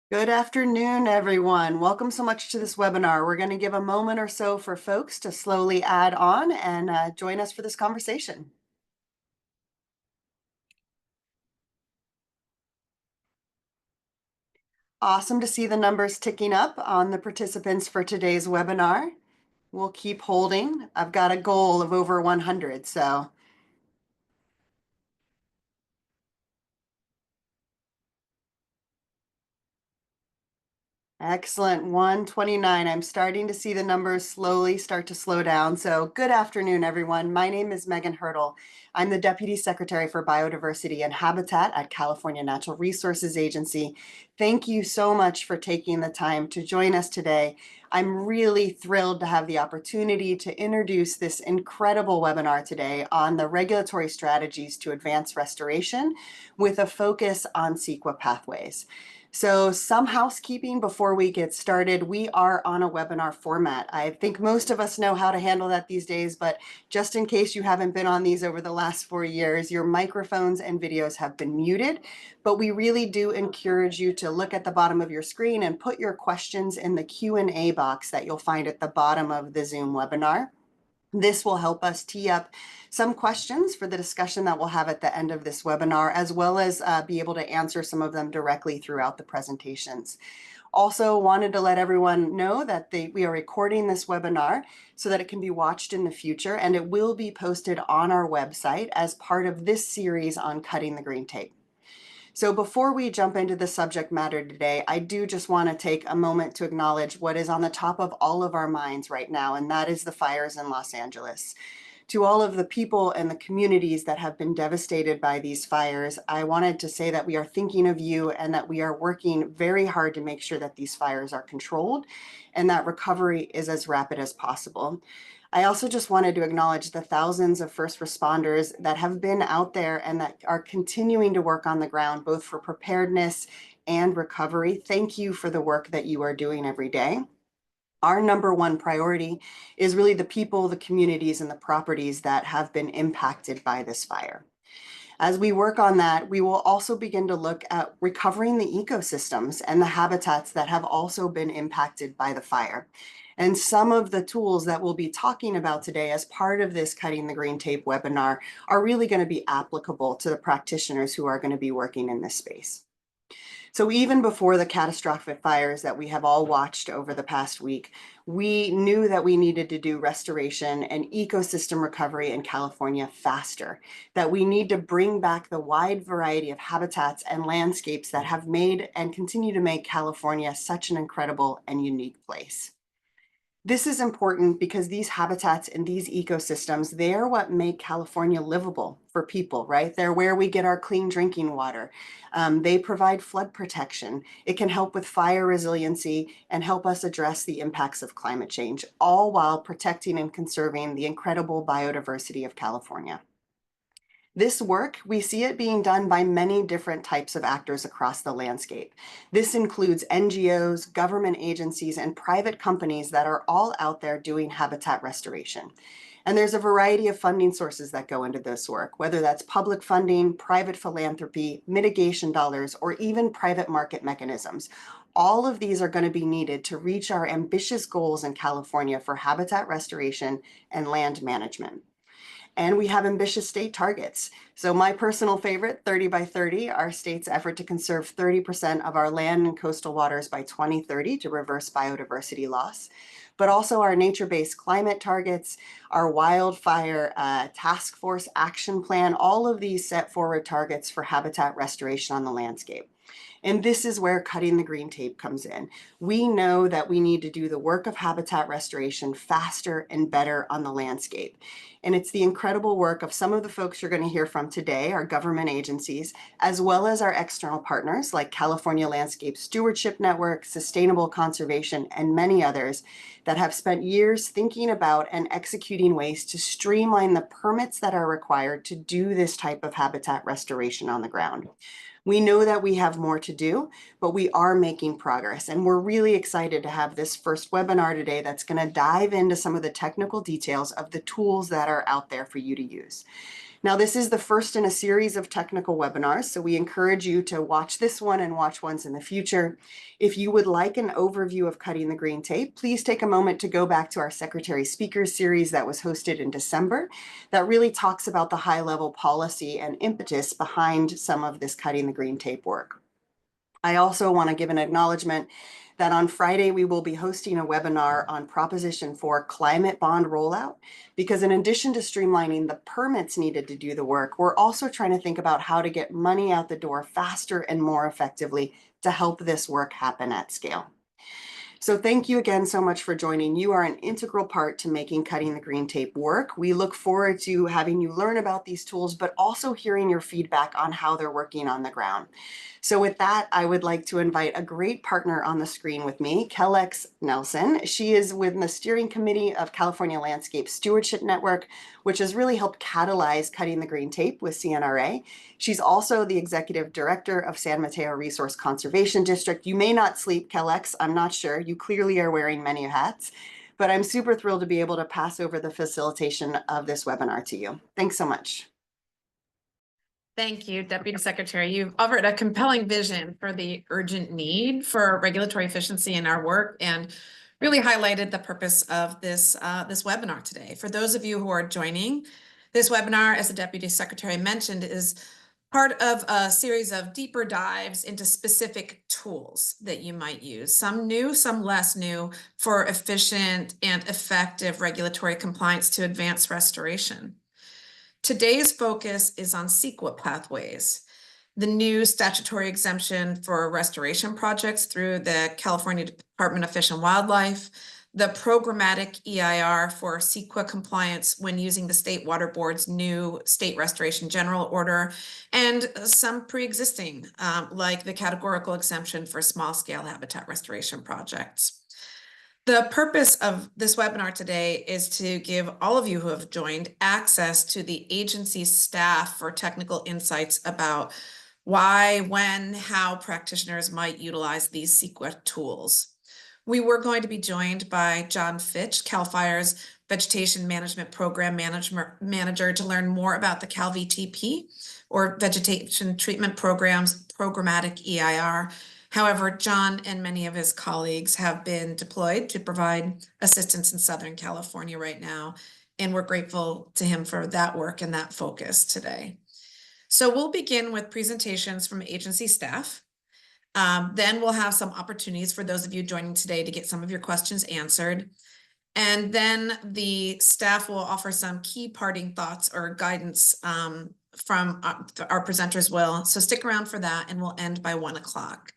Good afternoon, everyone. Welcome so much to this webinar. We're going to give a moment or so for folks to slowly add on and join us for this conversation. Awesome to see the numbers ticking up on the participants for today's webinar. We'll keep holding. I've got a goal of over 100, so. Excellent, 129. I'm starting to see the numbers slowly start to slow down. So good afternoon, everyone. My name is Megan Hurdle. I'm the Deputy Secretary for Biodiversity and Habitat at California Natural Resources Agency. Thank you so much for taking the time to join us today. I'm really thrilled to have the opportunity to introduce this incredible webinar today on the regulatory strategies to advance restoration with a focus on CEQA pathways. So some housekeeping before we get started. We are on a webinar format. I think most of us know how to handle that these days, but just in case you haven't been on these over the last 4 years, your microphones and videos have been muted, but we really do encourage you to look at the bottom of your screen and put your questions in the Q&A box that you'll find at the bottom of the Zoom webinar. This will help us tee up some questions for the discussion that we'll have at the end of this webinar, as well as be able to answer some of them directly throughout the presentations. Also wanted to let everyone know that we are recording this webinar so that it can be watched in the future, and it will be posted on our website as part of this series on cutting the green tape. So before we jump into the subject matter today, I do just want to take a moment to acknowledge what is on the top of all of our minds right now, and that is the fires in Los Angeles. To all of the people and the communities that have been devastated by these fires, I wanted to say that we are thinking of you and that we are working very hard to make sure that these fires are controlled and that recovery is as rapid as possible. I also just wanted to acknowledge the thousands of first responders that have been out there and that are continuing to work on the ground, both for preparedness and recovery. Thank you for the work that you are doing every day. Our number one priority is really the people, the communities, and the properties that have been impacted by this fire. As we work on that, we will also begin to look at recovering the ecosystems and the habitats that have also been impacted by the fire. And some of the tools that we'll be talking about today as part of this Cutting the Green Tape webinar are really going to be applicable to the practitioners who are going to be working in this space. So even before the catastrophic fires that we have all watched over the past week, we knew that we needed to do restoration and ecosystem recovery in California faster, that we need to bring back the wide variety of habitats and landscapes that have made and continue to make California such an incredible and unique place. This is important because these habitats and these ecosystems, they are what make California livable for people, right? They're where we get our clean drinking water. They provide flood protection. It can help with fire resiliency and help us address the impacts of climate change, all while protecting and conserving the incredible biodiversity of California. This work, we see it being done by many different types of actors across the landscape. This includes NGOs, government agencies, and private companies that are all out there doing habitat restoration. And there's a variety of funding sources that go into this work, whether that's public funding, private philanthropy, mitigation dollars, or even private market mechanisms. All of these are going to be needed to reach our ambitious goals in California for habitat restoration and land management. And we have ambitious state targets. So my personal favorite, 30 by 30, our state's effort to conserve 30% of our land and coastal waters by 2030 to reverse biodiversity loss, but also our nature-based climate targets, our wildfire task force action plan, all of these set forward targets for habitat restoration on the landscape. And this is where cutting the green tape comes in. We know that we need to do the work of habitat restoration faster and better on the landscape. And it's the incredible work of some of the folks you're going to hear from today, our government agencies, as well as our external partners like California Landscape Stewardship Network, Sustainable Conservation, and many others that have spent years thinking about and executing ways to streamline the permits that are required to do this type of habitat restoration on the ground. We know that we have more to do, but we are making progress. And we're really excited to have this first webinar today that's going to dive into some of the technical details of the tools that are out there for you to use. Now, this is the first in a series of technical webinars, so we encourage you to watch this one and watch ones in the future. If you would like an overview of cutting the green tape, please take a moment to go back to our Secretary Speakers series that was hosted in December that really talks about the high-level policy and impetus behind some of this cutting the green tape work. I also want to give an acknowledgement that on Friday, we will be hosting a webinar on Proposition 4 climate bond rollout, because in addition to streamlining the permits needed to do the work, we're also trying to think about how to get money out the door faster and more effectively to help this work happen at scale. So thank you again so much for joining. You are an integral part to making cutting the green tape work. We look forward to having you learn about these tools, but also hearing your feedback on how they're working on the ground. So with that, I would like to invite a great partner on the screen with me, Kellyx Nelson. She is with the Steering Committee of California Landscape Stewardship Network, which has really helped catalyze cutting the green tape with CNRA. She's also the Executive Director of San Mateo Resource Conservation District. You may not sleep, Kellyx, I'm not sure. You clearly are wearing many hats, but I'm super thrilled to be able to pass over the facilitation of this webinar to you. Thanks so much. Thank you, Deputy Secretary. You've offered a compelling vision for the urgent need for regulatory efficiency in our work and really highlighted the purpose of this webinar today. For those of you who are joining, this webinar, as the Deputy Secretary mentioned, is part of a series of deeper dives into specific tools that you might use, some new, some less new, for efficient and effective regulatory compliance to advance restoration. Today's focus is on CEQA pathways, the new statutory exemption for restoration projects through the California Department of Fish and Wildlife, the programmatic EIR for CEQA compliance when using the State Water Board's new State Restoration General Order, and some pre-existing, like the categorical exemption for small-scale habitat restoration projects. The purpose of this webinar today is to give all of you who have joined access to the agency's staff for technical insights about why, when, how practitioners might utilize these CEQA tools. We were going to be joined by John Fitch, CAL FIRE's Vegetation Management Program Manager, to learn more about the Cal VTP, or Vegetation Treatment Program's Programmatic EIR. However, John and many of his colleagues have been deployed to provide assistance in Southern California right now, and we're grateful to him for that work and that focus today. So we'll begin with presentations from agency staff. Then we'll have some opportunities for those of you joining today to get some of your questions answered. And then the staff will offer some key parting thoughts or guidance from our presenters will. So stick around for that, and we'll end by 1 o'clock.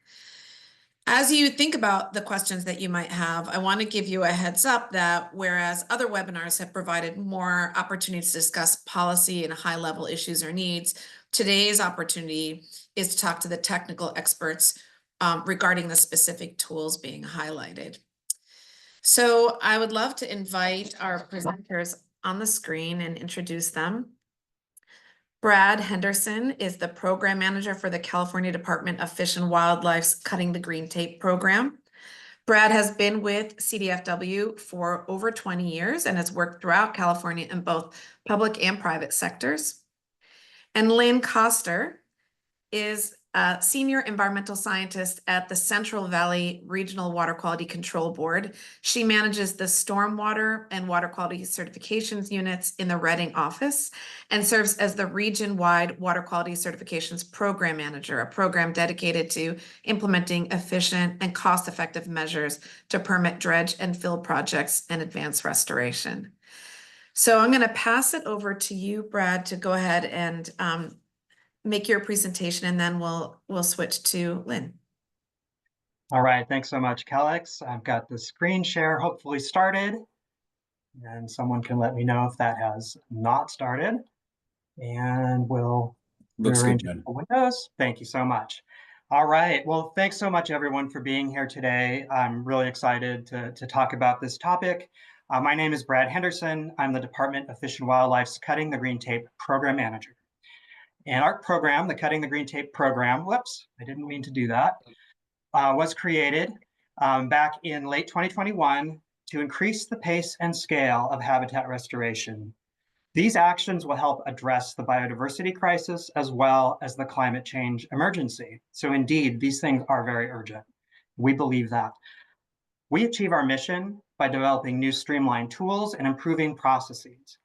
As you think about the questions that you might have, I want to give you a heads up that whereas other webinars have provided more opportunities to discuss policy and high-level issues or needs, today's opportunity is to talk to the technical experts regarding the specific tools being highlighted. So I would love to invite our presenters on the screen and introduce them. Brad Henderson is the program manager for the California Department of Fish and Wildlife's Cutting the Green Tape program. Brad has been with CDFW for over 20 years and has worked throughout California in both public and private sectors. And Lynn Coster is a senior environmental scientist at the Central Valley Regional Water Quality Control Board. She manages the stormwater and water quality certifications units in the Redding office and serves as the region-wide water quality certifications program manager, a program dedicated to implementing efficient and cost-effective measures to permit dredge and fill projects and advance restoration. So I'm going to pass it over to you, Brad, to go ahead and make your presentation, and then we'll switch to Lynn. All right, thanks so much, Kellyx. I've got the screen share hopefully started, and someone can let me know if that has not started. And we'll rearrange the windows. Thank you so much. All right, well, thanks so much, everyone, for being here today. I'm really excited to talk about this topic. My name is Brad Henderson. I'm the Department of Fish and Wildlife's Cutting the Green Tape Program Manager. And our program, the Cutting the Green Tape program, whoops, I didn't mean to do that, was created back in late 2021 to increase the pace and scale of habitat restoration. These actions will help address the biodiversity crisis as well as the climate change emergency. So indeed, these things are very urgent. We believe that. We achieve our mission by developing new streamlined tools and improving processes.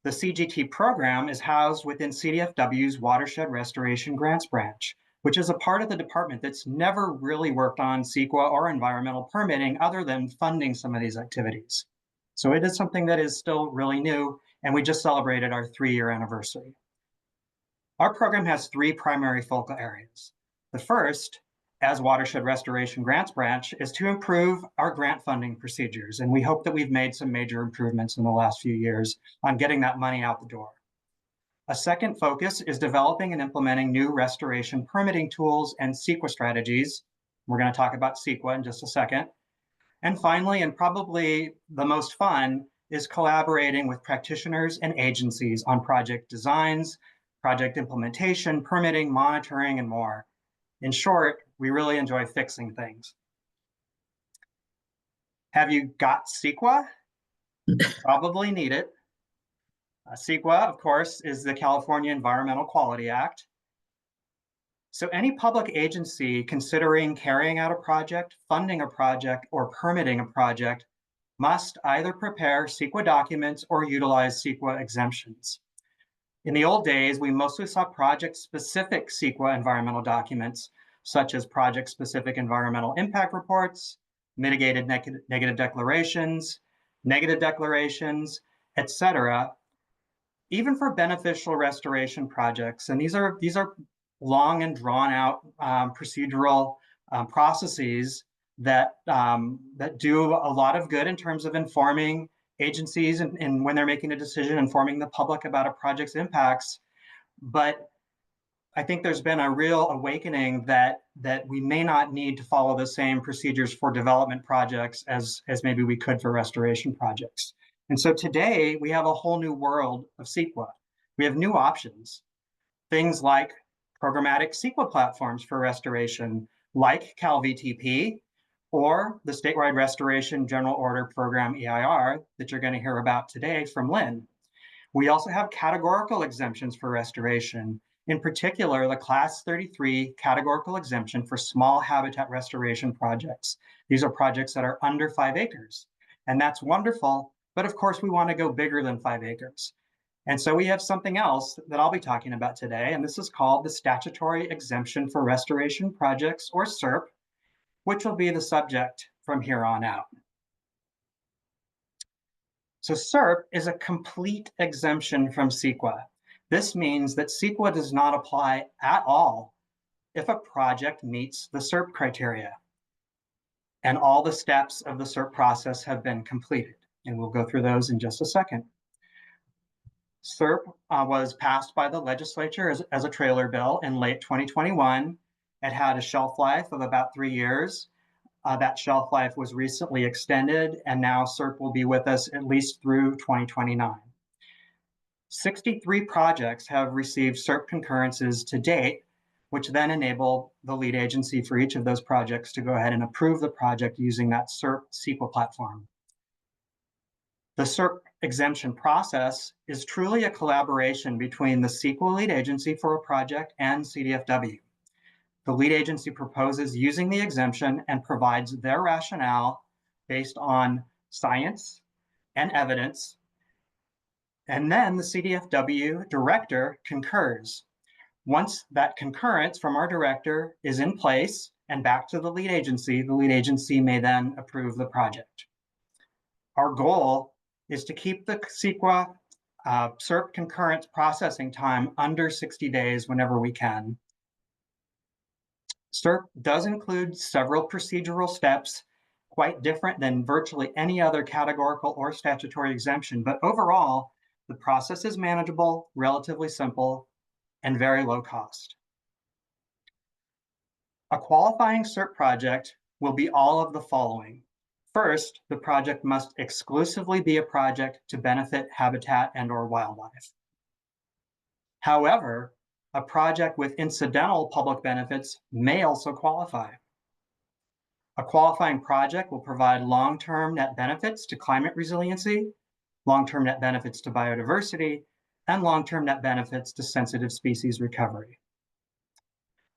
The CGT program is housed within CDFW's Watershed Restoration Grants Branch, which is a part of the department that's never really worked on CEQA or environmental permitting other than funding some of these activities. So it is something that is still really new, and we just celebrated our 3-year anniversary. Our program has 3 primary focal areas. The first, as Watershed Restoration Grants Branch, is to improve our grant funding procedures, and we hope that we've made some major improvements in the last few years on getting that money out the door. A second focus is developing and implementing new restoration permitting tools and CEQA strategies. We're going to talk about CEQA in just a second. And finally, and probably the most fun, is collaborating with practitioners and agencies on project designs, project implementation, permitting, monitoring, and more. In short, we really enjoy fixing things. Have you got CEQA? Probably need it. CEQA, of course, is the California Environmental Quality Act. So any public agency considering carrying out a project, funding a project, or permitting a project must either prepare CEQA documents or utilize CEQA exemptions. In the old days, we mostly saw project-specific CEQA environmental documents, such as project-specific environmental impact reports, mitigated negative declarations, etc., even for beneficial restoration projects. And these are long and drawn-out procedural processes that do a lot of good in terms of informing agencies and when they're making a decision, informing the public about a project's impacts. But I think there's been a real awakening that we may not need to follow the same procedures for development projects as maybe we could for restoration projects. And so today we have a whole new world of CEQA. We have new options, things like programmatic CEQA platforms for restoration, like CalVTP, or the Statewide Restoration General Order Program EIR that you're going to hear about today from Lynn. We also have categorical exemptions for restoration, in particular, the Class 33 categorical exemption for small habitat restoration projects. These are projects that are under 5 acres, and that's wonderful, but of course we want to go bigger than 5 acres. And so we have something else that I'll be talking about today, and this is called the Statutory Exemption for Restoration Projects, or SERP, which will be the subject from here on out. So SERP is a complete exemption from CEQA. This means that CEQA does not apply at all if a project meets the SERP criteria and all the steps of the SERP process have been completed. And we'll go through those in just a second. SERP was passed by the legislature as a trailer bill in late 2021. It had a shelf life of about 3 years. That shelf life was recently extended, and now SERP will be with us at least through 2029. 63 projects have received SERP concurrences to date, which then enable the lead agency for each of those projects to go ahead and approve the project using that SERP CEQA platform. The SERP exemption process is truly a collaboration between the CEQA lead agency for a project and CDFW. The lead agency proposes using the exemption and provides their rationale based on science and evidence. And then the CDFW director concurs. Once that concurrence from our director is in place and back to the lead agency may then approve the project. Our goal is to keep the CEQA SERP concurrence processing time under 60 days whenever we can. SERP does include several procedural steps, quite different than virtually any other categorical or statutory exemption, but overall, the process is manageable, relatively simple, and very low cost. A qualifying SERP project will be all of the following. First, the project must exclusively be a project to benefit habitat and/or wildlife. However, a project with incidental public benefits may also qualify. A qualifying project will provide long-term net benefits to climate resiliency, long-term net benefits to biodiversity, and long-term net benefits to sensitive species recovery.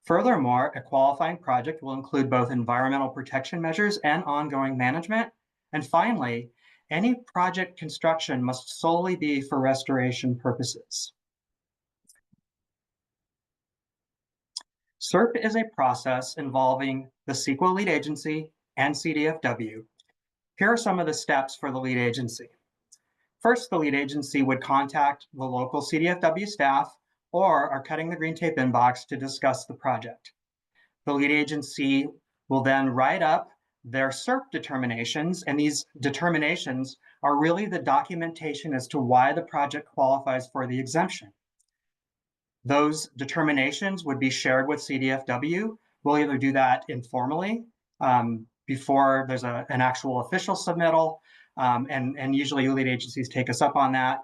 Furthermore, a qualifying project will include both environmental protection measures and ongoing management. And finally, any project construction must solely be for restoration purposes. SERP is a process involving the CEQA lead agency and CDFW. Here are some of the steps for the lead agency. First, the lead agency would contact the local CDFW staff or our Cutting the Green Tape inbox to discuss the project. The lead agency will then write up their SERP determinations, and these determinations are really the documentation as to why the project qualifies for the exemption. Those determinations would be shared with CDFW. We'll either do that informally before there's an actual official submittal, and usually lead agencies take us up on that.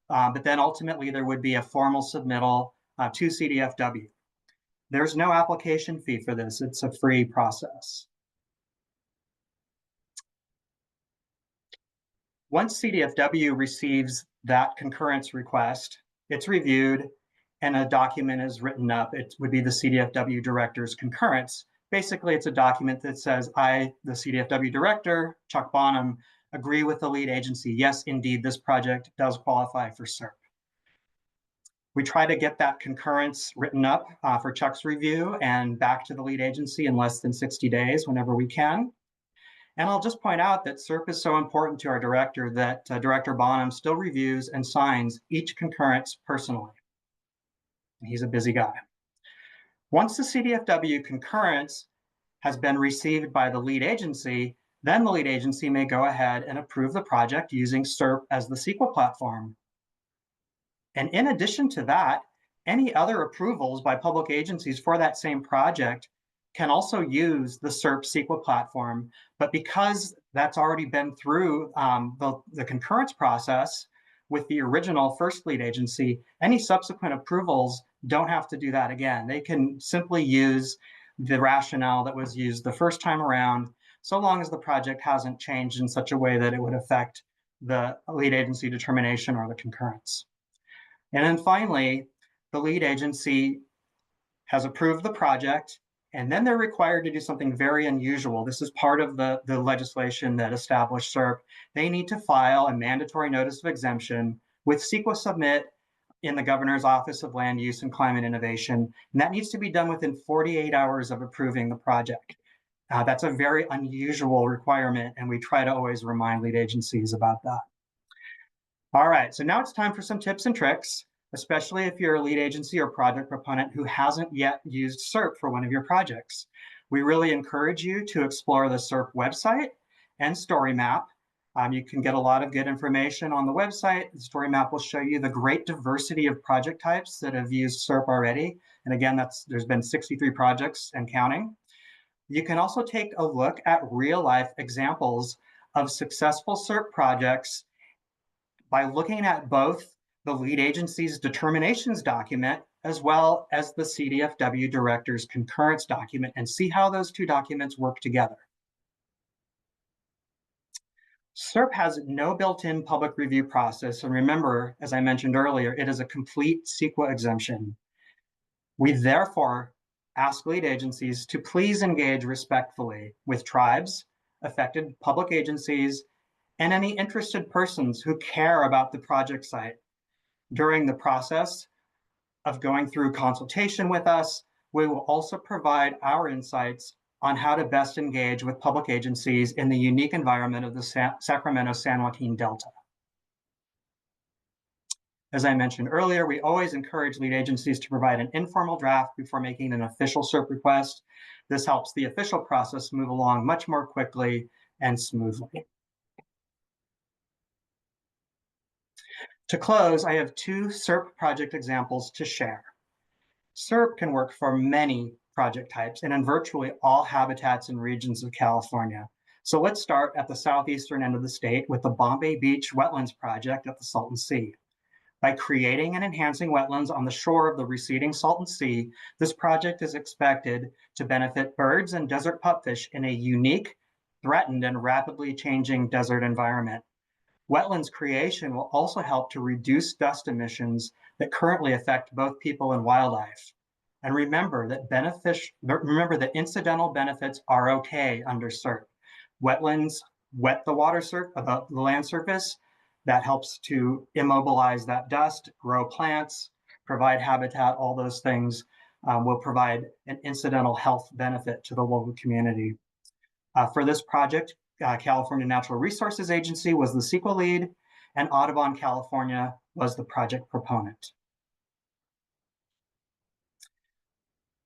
But then ultimately there would be a formal submittal to CDFW. There's no application fee for this. It's a free process. Once CDFW receives that concurrence request, it's reviewed and a document is written up. It would be the CDFW director's concurrence. Basically, it's a document that says, I, the CDFW director, Chuck Bonham, agree with the lead agency. Yes, indeed, this project does qualify for SERP. We try to get that concurrence written up for Chuck's review and back to the lead agency in less than 60 days whenever we can. And I'll just point out that SERP is so important to our director that Director Bonham still reviews and signs each concurrence personally. He's a busy guy. Once the CDFW concurrence has been received by the lead agency, then the lead agency may go ahead and approve the project using SERP as the CEQA platform. And in addition to that, any other approvals by public agencies for that same project can also use the SERP CEQA platform. But because that's already been through the concurrence process with the original first lead agency, any subsequent approvals don't have to do that again. They can simply use the rationale that was used the first time around, so long as the project hasn't changed in such a way that it would affect the lead agency determination or the concurrence. And then finally, the lead agency has approved the project, and then they're required to do something very unusual. This is part of the legislation that established SERP. They need to file a mandatory notice of exemption with CEQA Submit in the Governor's Office of Land Use and Climate Innovation, and that needs to be done within 48 hours of approving the project. That's a very unusual requirement, and we try to always remind lead agencies about that. All right, so now it's time for some tips and tricks, especially if you're a lead agency or project proponent who hasn't yet used SERP for one of your projects. We really encourage you to explore the SERP website and story map. You can get a lot of good information on the website. The story map will show you the great diversity of project types that have used SERP already. And again, there's been 63 projects and counting. You can also take a look at real-life examples of successful SERP projects by looking at both the lead agency's determinations document as well as the CDFW director's concurrence document, and see how those two documents work together. SERP has no built-in public review process, and remember, as I mentioned earlier, it is a complete CEQA exemption. We therefore ask lead agencies to please engage respectfully with tribes, affected public agencies, and any interested persons who care about the project site. During the process of going through consultation with us, we will also provide our insights on how to best engage with public agencies in the unique environment of the Sacramento-San Joaquin Delta. As I mentioned earlier, we always encourage lead agencies to provide an informal draft before making an official SERP request. This helps the official process move along much more quickly and smoothly. To close, I have two SERP project examples to share. SERP can work for many project types and in virtually all habitats and regions of California. So let's start at the southeastern end of the state with the Bombay Beach Wetlands Project at the Salton Sea. By creating and enhancing wetlands on the shore of the receding Salton Sea, this project is expected to benefit birds and desert pupfish in a unique, threatened, and rapidly changing desert environment. Wetlands creation will also help to reduce dust emissions that currently affect both people and wildlife. And remember that incidental benefits are okay under CERC. Wetlands wet the the land surface. That helps to immobilize that dust, grow plants, provide habitat. All those things will provide an incidental health benefit to the local community. For this project, California Natural Resources Agency was the CEQA lead, and Audubon, California was the project proponent.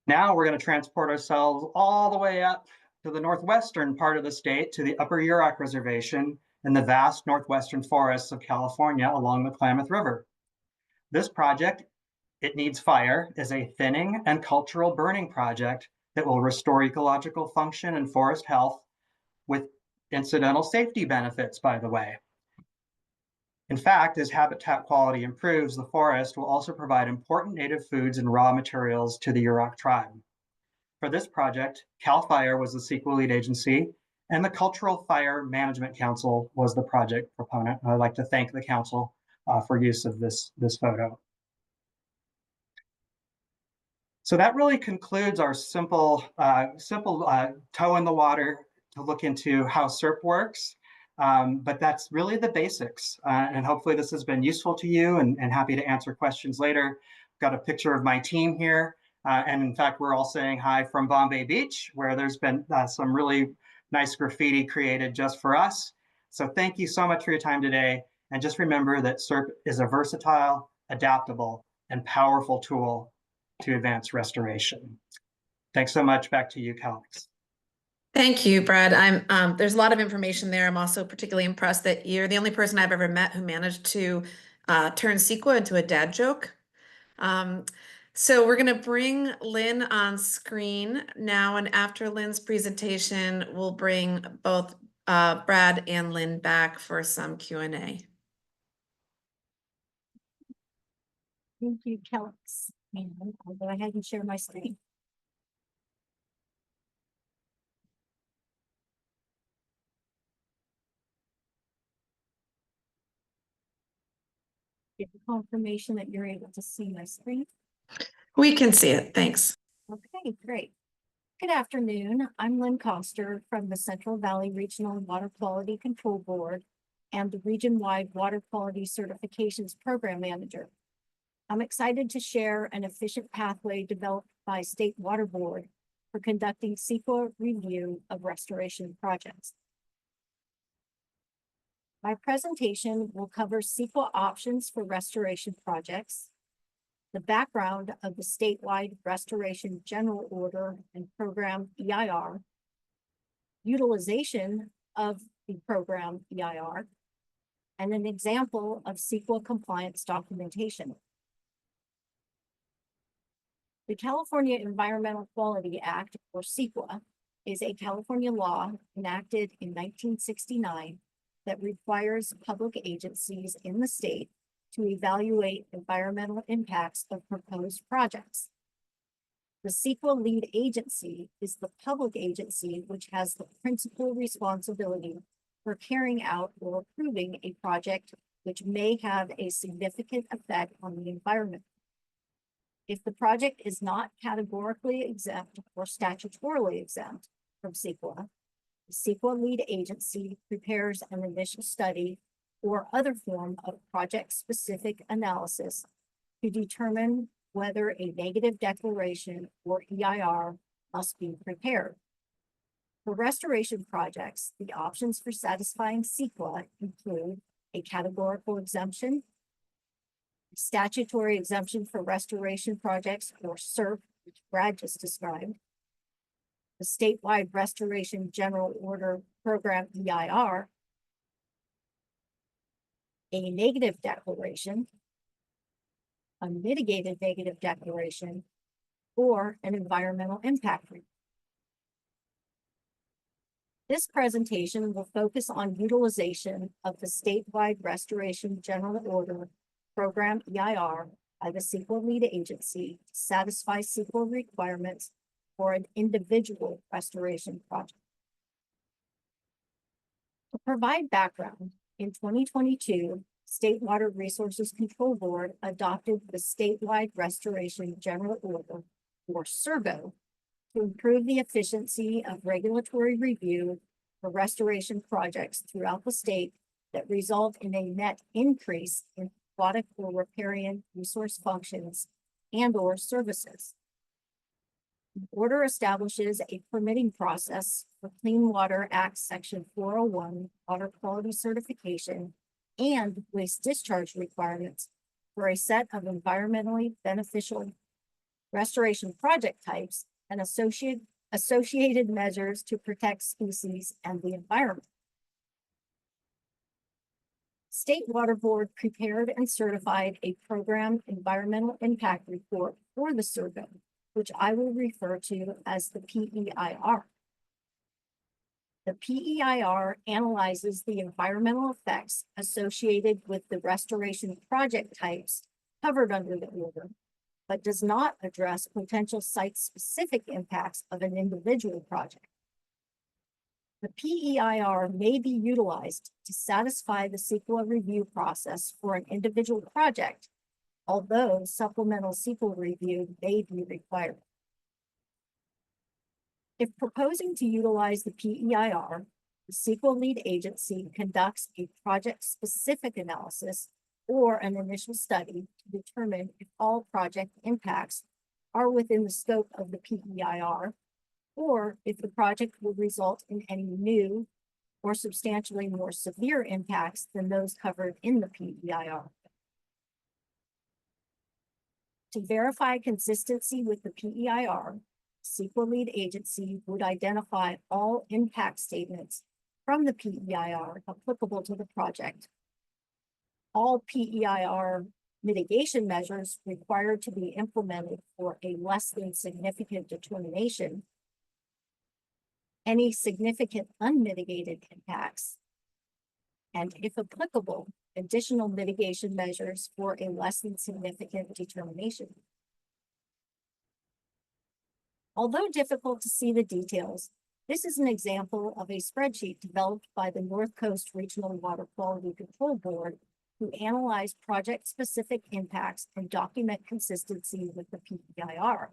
Now we're going to transport ourselves all the way up to the northwestern part of the state, to the Upper Yurok Reservation in the vast northwestern forests of California along the Klamath River. This project, It Needs Fire, is a thinning and cultural burning project that will restore ecological function and forest health with incidental safety benefits, by the way. In fact, as habitat quality improves, the forest will also provide important native foods and raw materials to the Yurok tribe. For this project, CAL FIRE was the CEQA lead agency, and the Cultural Fire Management Council was the project proponent. I'd like to thank the council for use of this photo. So that really concludes our simple toe in the water to look into how SERP works. But that's really the basics. And hopefully this has been useful to you, and happy to answer questions later. Got a picture of my team here. And in fact, we're all saying hi from Bombay Beach, where there's been some really nice graffiti created just for us. So thank you so much for your time today. And just remember that SERP is a versatile, adaptable, and powerful tool to advance restoration. Thanks so much. Back to you, Kellyx. Thank you, Brad. There's a lot of information there. I'm also particularly impressed that you're the only person I've ever met who managed to turn CEQA into a dad joke. So we're going to bring Lynn on screen now, and after Lynn's presentation, we'll bring both Brad and Lynn back for some Q&A. Thank you, Kellyx. And I'll go ahead and share my screen. Get the confirmation that you're able to see my screen. We can see it. Thanks. Okay, great. Good afternoon. I'm Lynn Coster from the Central Valley Regional Water Quality Control Board and the region-wide Water Quality Certifications Program Manager. I'm excited to share an efficient pathway developed by State Water Board for conducting CEQA review of restoration projects. My presentation will cover CEQA options for restoration projects, the background of the Statewide Restoration General Order and Program EIR, utilization of the program EIR, and an example of CEQA compliance documentation. The California Environmental Quality Act, or CEQA, is a California law enacted in 1969 that requires public agencies in the state to evaluate environmental impacts of proposed projects. The CEQA lead agency is the public agency which has the principal responsibility for carrying out or approving a project which may have a significant effect on the environment. If the project is not categorically exempt or statutorily exempt from CEQA, the CEQA lead agency prepares an initial study or other form of project-specific analysis to determine whether a negative declaration or EIR must be prepared. For restoration projects, the options for satisfying CEQA include a categorical exemption, statutory exemption for restoration projects, or SERP, which Brad just described, the Statewide Restoration General Order Program EIR, a negative declaration, a mitigated negative declaration, or an environmental impact report. This presentation will focus on utilization of the Statewide Restoration General Order Program EIR by the CEQA lead agency to satisfy CEQA requirements for an individual restoration project. To provide background, In 2022, State Water Resources Control Board adopted the Statewide Restoration General Order, or SRGO, to improve the efficiency of regulatory review for restoration projects throughout the state that result in a net increase in aquatic or riparian resource functions and/or services. The order establishes a permitting process for Clean Water Act Section 401 water quality certification and waste discharge requirements for a set of environmentally beneficial restoration project types and associated measures to protect species and the environment. State Water Board prepared and certified a Program Environmental Impact Report for the SRGO, which I will refer to as the PEIR. The PEIR analyzes the environmental effects associated with the restoration project types covered under the order, but does not address potential site-specific impacts of an individual project. The PEIR may be utilized to satisfy the CEQA review process for an individual project, although supplemental CEQA review may be required. If proposing to utilize the PEIR, the CEQA lead agency conducts a project-specific analysis or an initial study to determine if all project impacts are within the scope of the PEIR, or if the project will result in any new or substantially more severe impacts than those covered in the PEIR. To verify consistency with the PEIR, CEQA lead agency would identify all impact statements from the PEIR applicable to the project, all PEIR mitigation measures required to be implemented for a less than significant determination, any significant unmitigated impacts, and if applicable, additional mitigation measures for a less than significant determination. Although difficult to see the details, this is an example of a spreadsheet developed by the North Coast Regional Water Quality Control Board to analyze project-specific impacts and document consistency with the PEIR.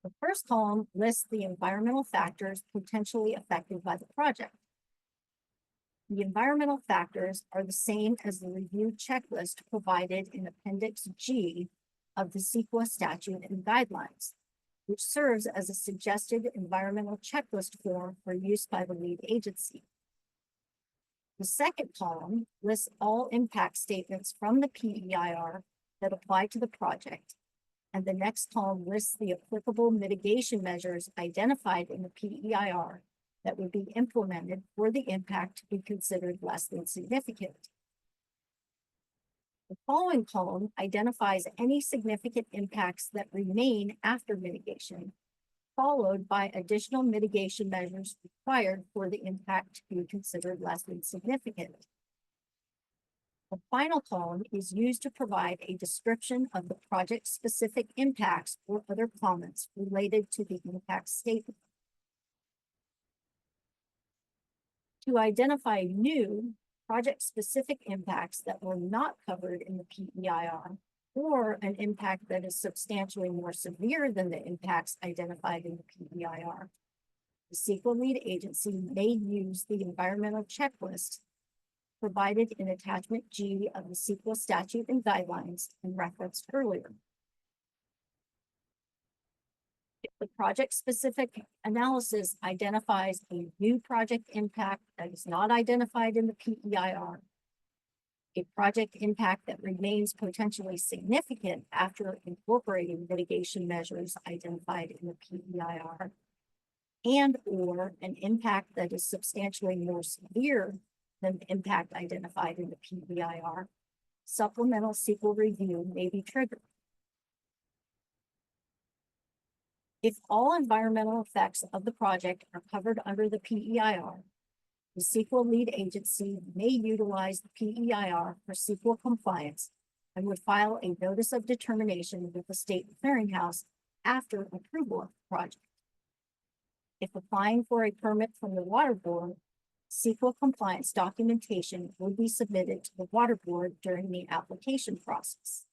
The first column lists the environmental factors potentially affected by the project. The environmental factors are the same as the review checklist provided in Appendix G of the CEQA statute and guidelines, which serves as a suggested environmental checklist form for use by the lead agency. The second column lists all impact statements from the PEIR that apply to the project, and the next column lists the applicable mitigation measures identified in the PEIR that would be implemented for the impact to be considered less than significant. The following column identifies any significant impacts that remain after mitigation, followed by additional mitigation measures required for the impact to be considered less than significant. The final column is used to provide a description of the project-specific impacts or other comments related to the impact statement. To identify new project-specific impacts that were not covered in the PEIR, or an impact that is substantially more severe than the impacts identified in the PEIR, the CEQA lead agency may use the environmental checklist provided in Attachment G of the CEQA statute and guidelines and referenced earlier. If the project-specific analysis identifies a new project impact that is not identified in the PEIR, a project impact that remains potentially significant after incorporating mitigation measures identified in the PEIR, and/or an impact that is substantially more severe than the impact identified in the PEIR, supplemental CEQA review may be triggered. If all environmental effects of the project are covered under the PEIR, the CEQA lead agency may utilize the PEIR for CEQA compliance and would file a notice of determination with the state clearinghouse after approval of the project. If applying for a permit from the water board, CEQA compliance documentation would be submitted to the Water Board during the application process.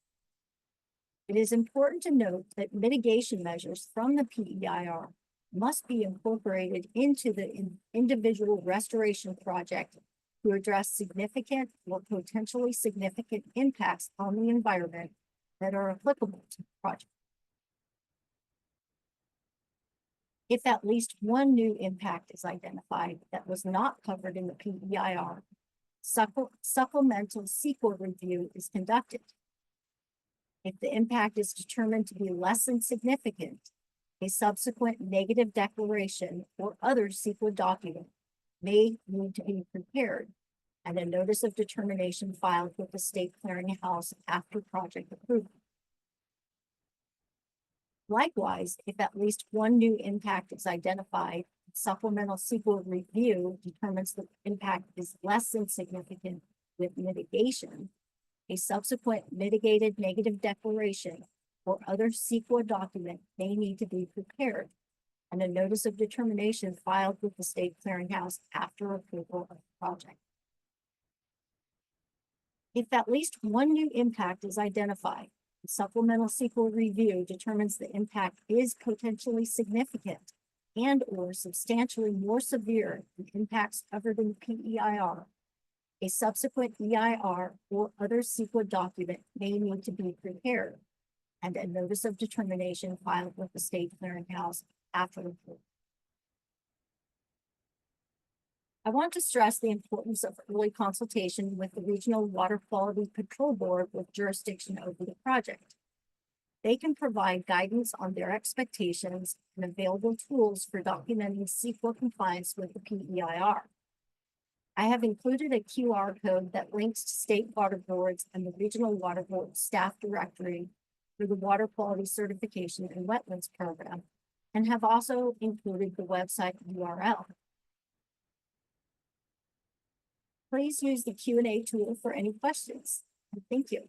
It is important to note that mitigation measures from the PEIR must be incorporated into the individual restoration project to address significant or potentially significant impacts on the environment that are applicable to the project. If at least one new impact is identified that was not covered in the PEIR, supplemental CEQA review is conducted. If the impact is determined to be less than significant, a subsequent negative declaration or other CEQA document may need to be prepared and a notice of determination filed with the state clearinghouse after project approval. Likewise, if at least one new impact is identified, supplemental CEQA review determines the impact is less than significant with mitigation, a subsequent mitigated negative declaration or other CEQA document may need to be prepared and a notice of determination filed with the state clearinghouse after approval of the project. If at least one new impact is identified, the supplemental CEQA review determines the impact is potentially significant and or substantially more severe than impacts covered in the PEIR. A subsequent EIR or other CEQA document may need to be prepared and a notice of determination filed with the state clearinghouse after approval. I want to stress the importance of early consultation with the Regional Water Quality Control Board with jurisdiction over the project. They can provide guidance on their expectations and available tools for documenting CEQA compliance with the PEIR. I have included a QR code that links to state water boards and the Regional Water Board staff directory for the Water Quality Certification and Wetlands Program, and have also included the website URL. Please use the Q&A tool for any questions. Thank you.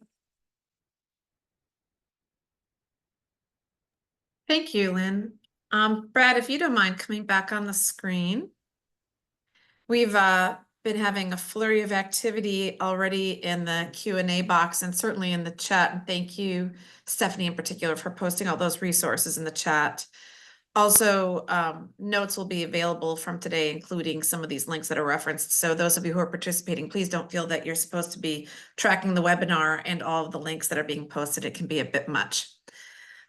Thank you, Lynn. Brad, if you don't mind coming back on the screen. We've been having a flurry of activity already in the Q&A box and certainly in the chat. And thank you, Stephanie, in particular, for posting all those resources in the chat. Also, notes will be available from today, including some of these links that are referenced. So those of you who are participating, please don't feel that you're supposed to be tracking the webinar and all of the links that are being posted. It can be a bit much.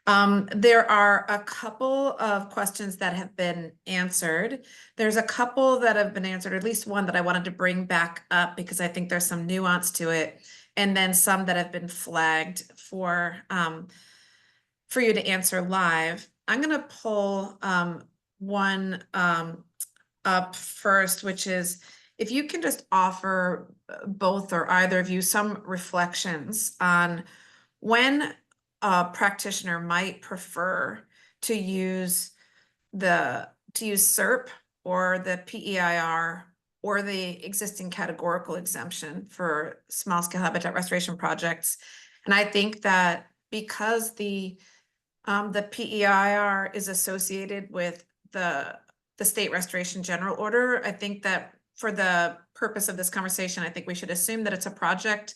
There are a couple of questions that have been answered. There's a couple that have been answered, or at least one that I wanted to bring back up because I think there's some nuance to it. And then some that have been flagged for you to answer live. I'm going to pull one up first, which is if you can just offer both or either of you some reflections on when a practitioner might prefer to use SERP or the PEIR or the existing categorical exemption for small-scale habitat restoration projects. And I think that because the PEIR is associated with the State Restoration General Order, I think that for the purpose of this conversation, I think we should assume that it's a project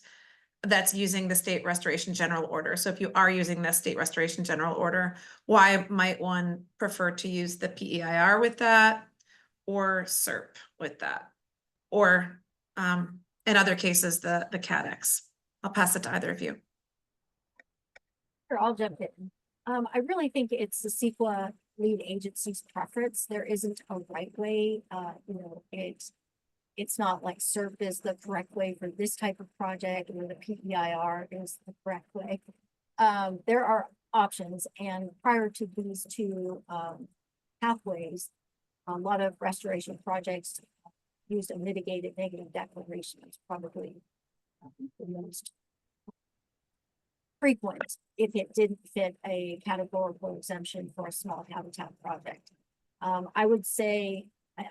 that's using the State Restoration General Order. So if you are using the State Restoration General Order, why might one prefer to use the PEIR with that or SERP with that? Or in other cases, the CADX. I'll pass it to either of you. Sure, I'll jump in. I really think it's the CEQA lead agency's preference. There isn't a right way. It's not like SERP is the correct way for this type of project or the PEIR is the correct way. There are options, and prior to these two pathways, a lot of restoration projects used a mitigated negative declaration. It's probably the most frequent if it didn't fit a categorical exemption for a small habitat project. I would say,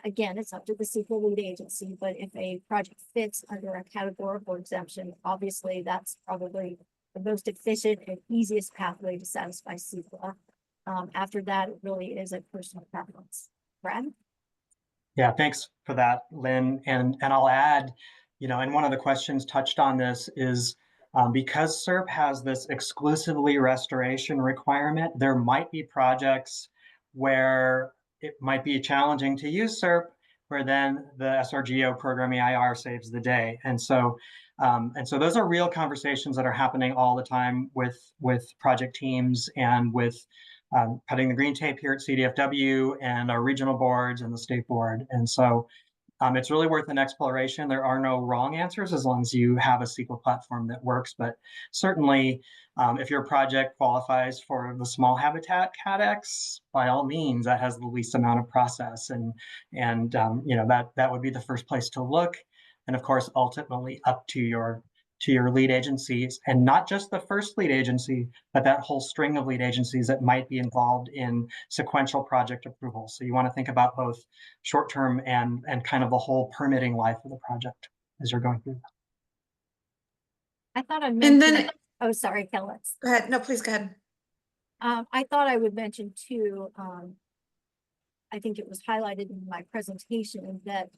again, it's up to the CEQA lead agency, but if a project fits under a categorical exemption, obviously that's probably the most efficient and easiest pathway to satisfy CEQA. After that, it really is a personal preference. Brad? Yeah, thanks for that, Lynn. And I'll add, and one of the questions touched on this is because SERP has this exclusively restoration requirement, there might be projects where it might be challenging to use SERP, where then the SRGO program EIR saves the day. And so those are real conversations that are happening all the time with project teams and with cutting the green tape here at CDFW and our regional boards and the state board. And so it's really worth an exploration. There are no wrong answers as long as you have a CEQA platform that works. But certainly, if your project qualifies for the small habitat CADX, by all means, that has the least amount of process. And that would be the first place to look. And of course, ultimately up to your lead agencies, and not just the first lead agency, but that whole string of lead agencies that might be involved in sequential project approval. So you want to think about both short-term and kind of the whole permitting life of the project as you're going through. I thought I And mentioned, then, oh, sorry, Kellyx. go ahead. No, please go ahead. I thought I would mention too, I think it was highlighted in my presentation that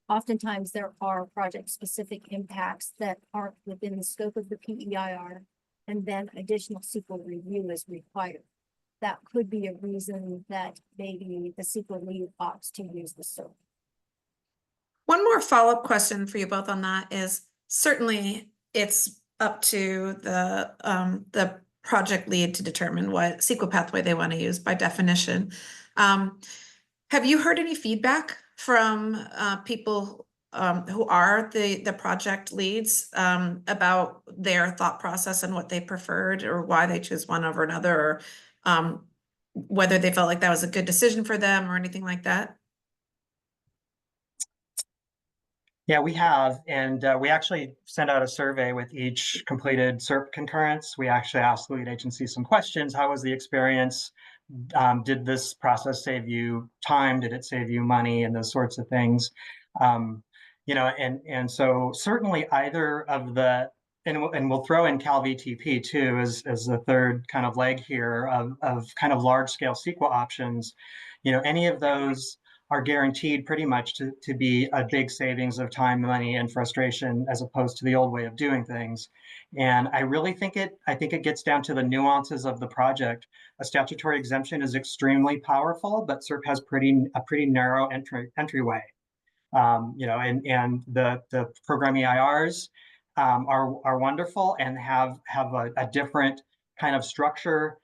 oftentimes there are project-specific impacts that aren't within the scope of the PEIR, and then additional CEQA review is required. That could be a reason that maybe the CEQA lead opts to use the SERP. One more follow-up question for you both on that is certainly it's up to the project lead to determine what CEQA pathway they want to use by definition. Have you heard any feedback from people who are the project leads about their thought process and what they preferred or why they choose one over another, or whether they felt like that was a good decision for them or anything like that? Yeah, we have, and we actually sent out a survey with each completed SERP concurrence. We actually asked the lead agency some questions. How was the experience? Did this process save you time? Did it save you money? And those sorts of things. And so certainly either of the, and we'll throw in CalVTP too as the third kind of leg here of kind of large scale CEQA options. Any of those are guaranteed pretty much to be a big savings of time, money, and frustration as opposed to the old way of doing things. And I really think it gets down to the nuances of the project. A statutory exemption is extremely powerful, but SERP has a pretty narrow entryway. And the program EIRs are wonderful and have a different kind of structure.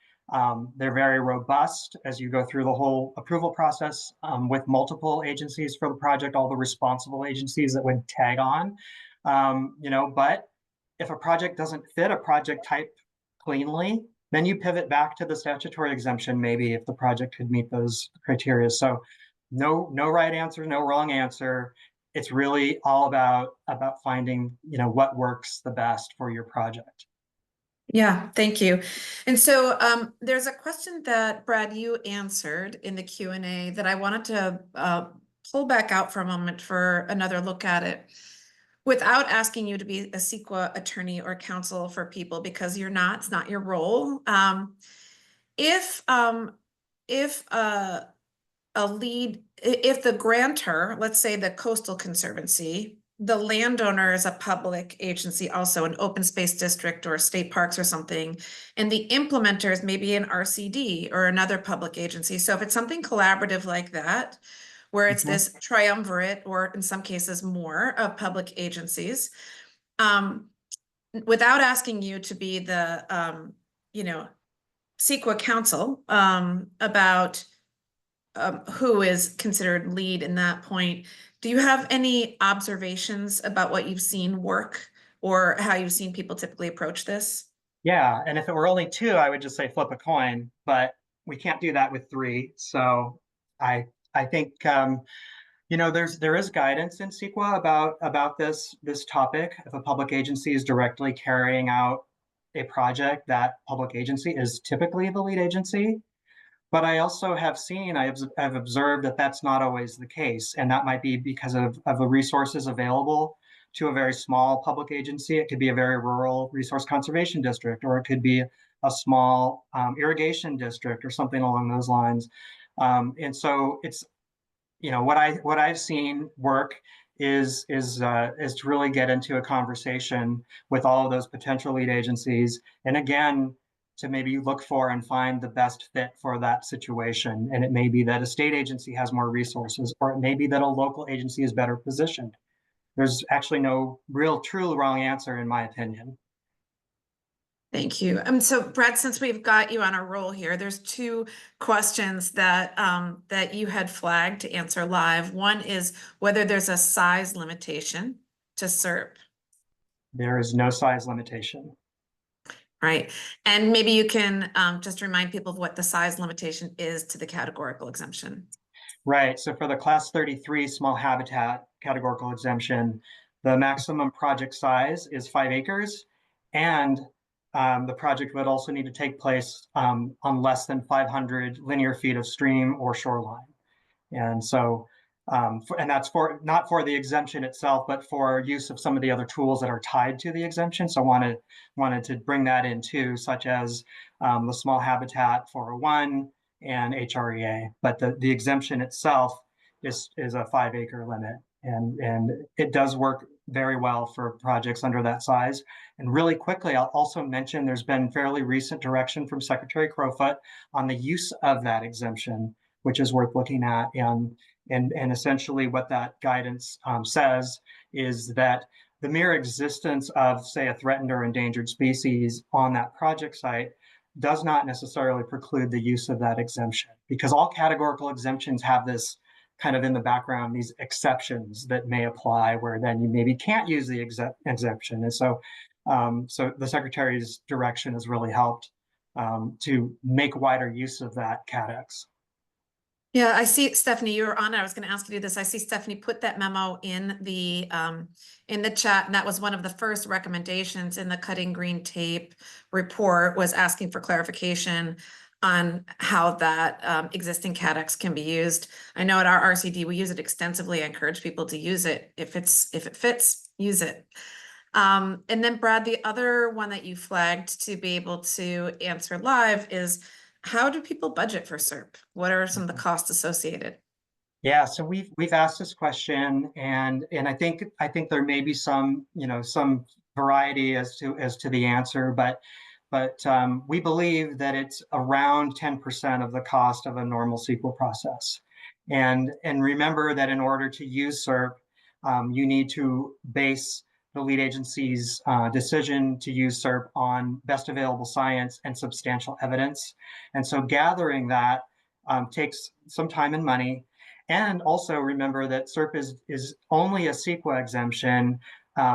They're very robust as you go through the whole approval process with multiple agencies for the project, all the responsible agencies that would tag on. But if a project doesn't fit a project type cleanly, then you pivot back to the statutory exemption, maybe if the project could meet those criteria. So no right answer, no wrong answer. It's really all about finding, what works the best for your project. Yeah, thank you. And so there's a question that Brad, you answered in the Q&A that I wanted to pull back out for a moment for another look at it without asking you to be a CEQA attorney or counsel for people, because you're not, it's not your role. If the grantor, let's say the Coastal Conservancy, the landowner is a public agency, also an open space district or state parks or something, and the implementer is maybe an RCD or another public agency. So if it's something collaborative like that, where it's this triumvirate, or in some cases more, of public agencies, without asking you to be the, CEQA counsel about who is considered lead in that point, do you have any observations about what you've seen work or how you've seen people typically approach this? Yeah, and if it were only two, I would just say flip a coin, but we can't do that with three. So I think there is guidance in CEQA about this topic. If a public agency is directly carrying out a project, that public agency is typically the lead agency. But I also have I've observed that that's not always the case. And that might be because of the resources available to a very small public agency. It could be a very rural resource conservation district, or it could be a small irrigation district or something along those lines. And so what I've seen work is to really get into a conversation with all of those potential lead agencies, and again, to maybe look for and find the best fit for that situation. And it may be that a state agency has more resources, or it may be that a local agency is better positioned. There's actually no real, true wrong answer, in my opinion. Thank you. So Brad, since we've got you on a roll here, there's two questions that that you had flagged to answer live. One is whether there's a size limitation to SERP. There is no size limitation. Right. And maybe you can just remind people of what the size limitation is to the categorical exemption. Right. So for the class 33 small habitat categorical exemption, the maximum project size is 5 acres. And the project would also need to take place on less than 500 linear feet of stream or shoreline. And so, and that's not for the exemption itself, but for use of some of the other tools that are tied to the exemption. So I wanted to bring that in too, such as the small habitat 401 and HREA. But the exemption itself is a 5 acre limit, and it does work very well for projects under that size. And really quickly, I'll also mention there's been fairly recent direction from Secretary Crowfoot on the use of that exemption, which is worth looking at. And essentially what that guidance says is that the mere existence of, say, a threatened or endangered species on that project site does not necessarily preclude the use of that exemption, because all categorical exemptions have this kind of in the background, these exceptions that may apply where then you maybe can't use the exemption. And so, so the Secretary's direction has really helped to make wider use of that CADEX. Yeah, I see, Stephanie, you were on. I was going to ask you to do this. I see Stephanie put that memo in the chat, and that was one of the first recommendations in the Cutting Green Tape report, was asking for clarification on how that existing CADEX can be used. I know at our RCD we use it extensively. I encourage people to use it if it fits, use it. And then Brad, the other one that you flagged to be able to answer live is, how do people budget for SERP? What are some of the costs associated? Yeah, so we've asked this question, and I think there may be some some variety as to the answer, but we believe that it's around 10% of the cost of a normal CEQA process. And remember that in order to use SERP, you need to base the lead agency's decision to use SERP on best available science and substantial evidence. And so gathering that takes some time and money. And also remember that SERP is only a CEQA exemption.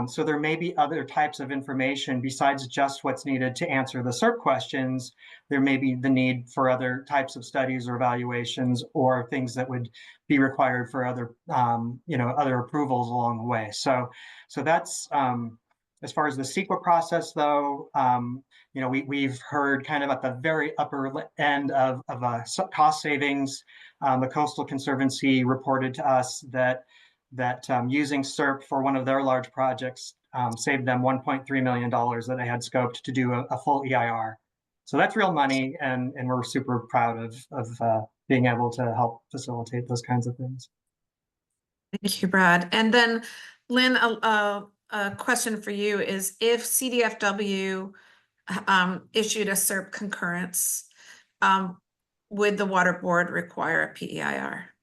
So there may be other types of information besides just what's needed to answer the SERP questions. There may be the need for other types of studies or evaluations, or things that would be required for other, other approvals along the way. So that's as far as the CEQA process, though. We've heard kind of at the very upper end of cost savings. The Coastal Conservancy reported to us that using SERP for one of their large projects saved them $1.3 million that they had scoped to do a full EIR. So that's real money, and we're super proud of being able to help facilitate those kinds of things. Thank you, Brad. And then Lynn, a question for you is, if CDFW issued a SERP concurrence, would the Water Board require a PEIR?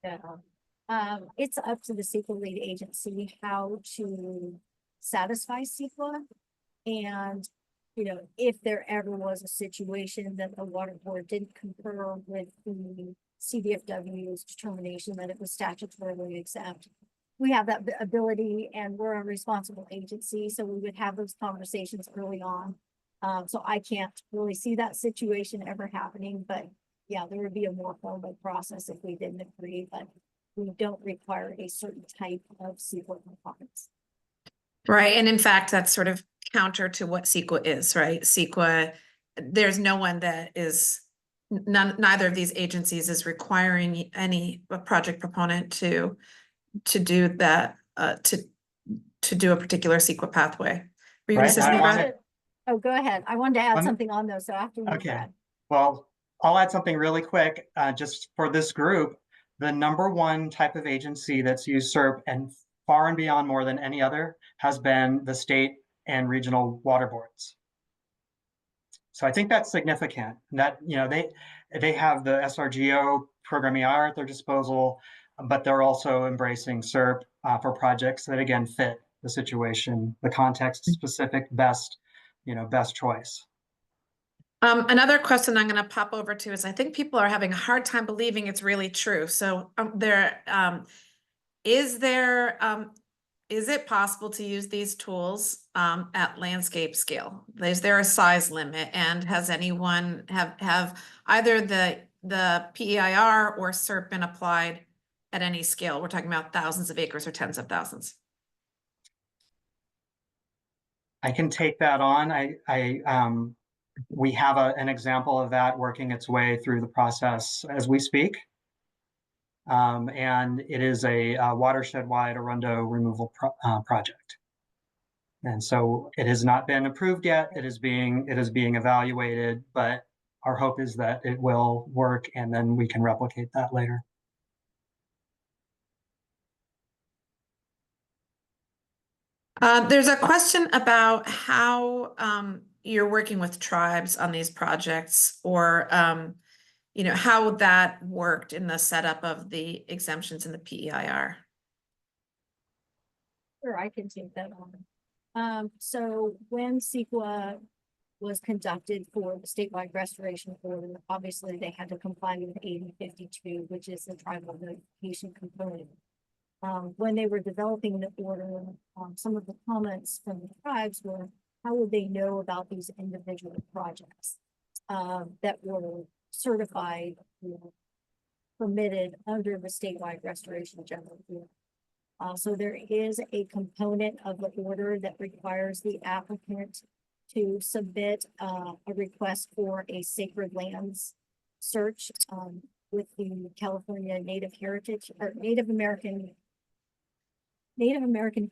Yeah. It's up to the CEQA lead agency how to satisfy CEQA. And, if there ever was a situation that the Water Board didn't concur with the CDFW's determination that it was statutorily exempt, we have that ability, and we're a responsible agency, so we would have those conversations early on. So I can't really see that situation ever happening, but yeah, there would be a more formal process if we didn't agree, but we don't require a certain type of CEQA compliance. Right, and in fact, that's sort of counter to what CEQA is, right? CEQA, there's no one that is, neither of these agencies is requiring any project proponent to do that, to do a particular CEQA pathway. Were you going to say something, Brad? Oh, go ahead. I wanted to add something on those, so after you. Okay. Well, I'll add something really quick, just for this group. the number one type of agency that's used SERP and far and beyond more than any other has been the state and regional water boards. So I think that's significant that, they have the SRGO Programmatic at their disposal, but they're also embracing SERP for projects that again fit the situation, the context specific best choice. Another question I'm going to pop over to is I think people are having a hard time believing it's really true. So is it possible to use these tools at landscape scale? Is there a size limit? And has anyone have either the PEIR or SERP been applied at any scale? We're talking about thousands of acres or tens of thousands. I can take that on. We have an example of that working its way through the process as we speak. And it is a watershed-wide Arundo removal project. And so it has not been approved yet. It is being evaluated, but our hope is that it will work and then we can replicate that later. There's a question about how you're working with tribes on these projects, or how that worked in the setup of the exemptions in the PEIR. Sure, I can take that on. So when CEQA was conducted for the statewide restoration order, obviously they had to comply with 8052, which is the tribal notification component. When they were developing the order, some of the comments from the tribes were, how would they know about these individual projects that were certified or permitted under the statewide restoration general order? So there is a component of the order that requires the applicant to submit a request for a sacred lands search with the California Native Heritage or Native American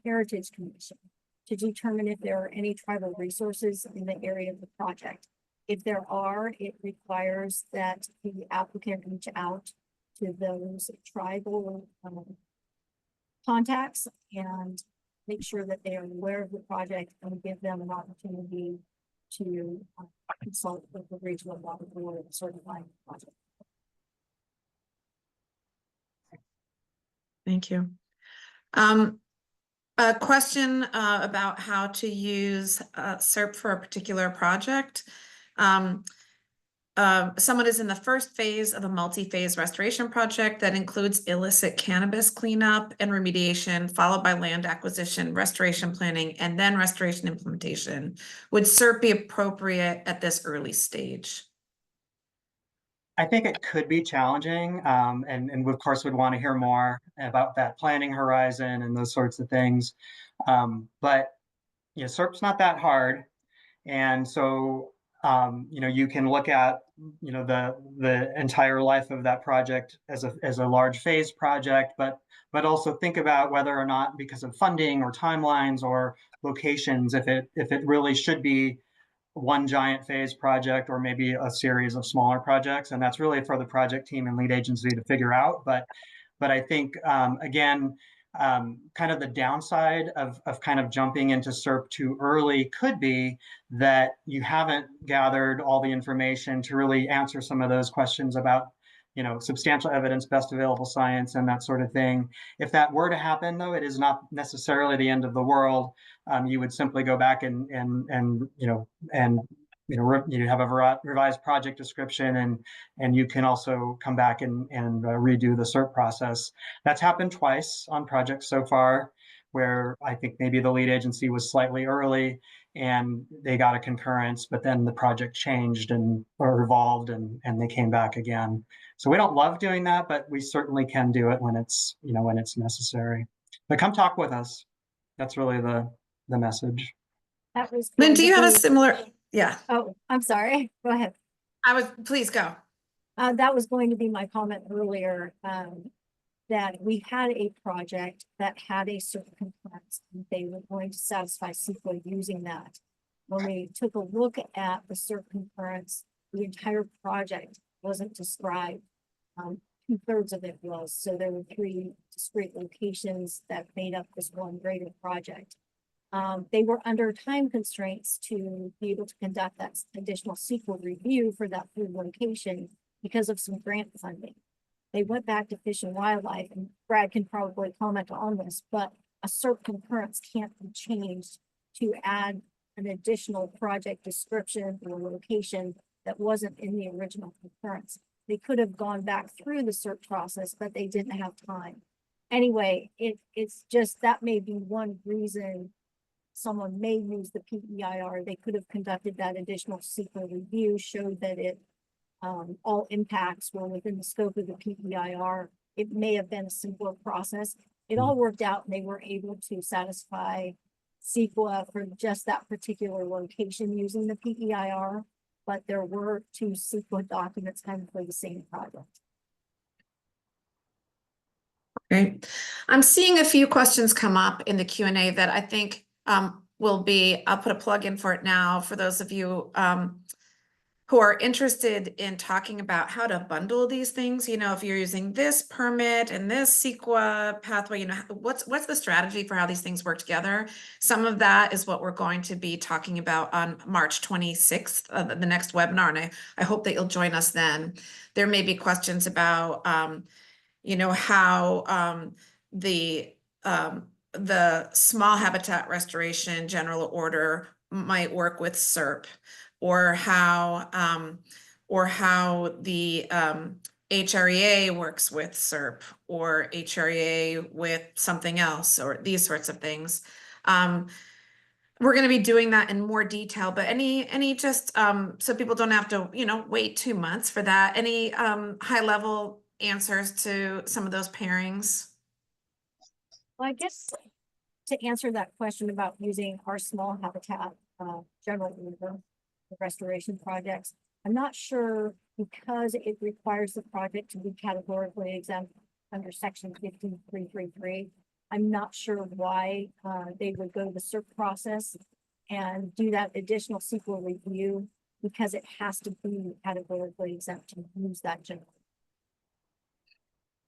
Heritage Commission to determine if there are any tribal resources in the area of the project. If there are, it requires that the applicant reach out to those tribal contacts and make sure that they are aware of the project and give them an opportunity to consult with the regional water board and certify the project. Thank you. A question about how to use SERP for a particular project. Someone is in the first phase of a multi-phase restoration project that includes illicit cannabis cleanup and remediation, followed by land acquisition, restoration planning, and then restoration implementation. Would SERP be appropriate at this early stage? I think it could be challenging, and of course would want to hear more about that planning horizon and those sorts of things. But SERP's not that hard, and so you can look at the entire life of that project as a large phase project, but also think about whether or not, because of funding or timelines or locations, if it really should be one giant phase project or maybe a series of smaller projects. And that's really for the project team and lead agency to figure out. But I think, again, kind of the downside of kind of jumping into SERP too early could be that you haven't gathered all the information to really answer some of those questions about substantial evidence, best available science, and that sort of thing. If that were to happen, though, it is not necessarily the end of the world. You would simply go back and you have a revised project description, and you can also come back and redo the SERP process. That's happened twice on projects so far, where I think maybe the lead agency was slightly early and they got a concurrence, but then the project changed or evolved and they came back again. So we don't love doing that, but we certainly can do it when it's necessary. But come talk with us. That's really the message. That was Lynn, do you have a similar? Yeah. Oh, I'm sorry. Go ahead. Please go. That was going to be my comment earlier, that we had a project that had a certain concurrence. They were going to satisfy CEQA using that. When we took a look at the certain concurrence, the entire project wasn't described 2/3 of it was. So there were 3 discrete locations that made up this one greater project. They were under time constraints to be able to conduct that additional CEQA review for that 3rd location because of some grant funding. They went back to Fish and Wildlife, and Brad can probably comment on this, but a CERC concurrence can't be changed to add an additional project description or location that wasn't in the original concurrence. They could have gone back through the CERC process, but they didn't have time. Anyway, it's just, that may be one reason someone may use the PEIR. They could have conducted that additional CEQA review, showed that it all impacts were within the scope of the PEIR. It may have been a simpler process. It all worked out, and they were able to satisfy CEQA for just that particular location using the PEIR, but there were 2 CEQA documents kind of for the same project. Great. I'm seeing a few questions come up in the Q&A that I think will be, I'll put a plug in for it now for those of you who are interested in talking about how to bundle these things. You know, if you're using this permit and this CEQA pathway, you know, what's the strategy for how these things work together? Some of that is what we're going to be talking about on March 26th, the next webinar, and I hope that you'll join us then. There may be questions about, you know, how the small habitat restoration general order might work with SERP, or how the HREA works with SERP, or HREA with something else, or these sorts of things. We're going to be doing that in more detail, but any just so people don't have to, you know, wait 2 months for that. Any high level answers to some of those pairings? Well, I guess to answer that question about using our small habitat general order for restoration projects, I'm not sure, because it requires the project to be categorically exempt under section 15333. I'm not sure why they would go the CERC process and do that additional CEQA review, because it has to be categorically exempt to use that general.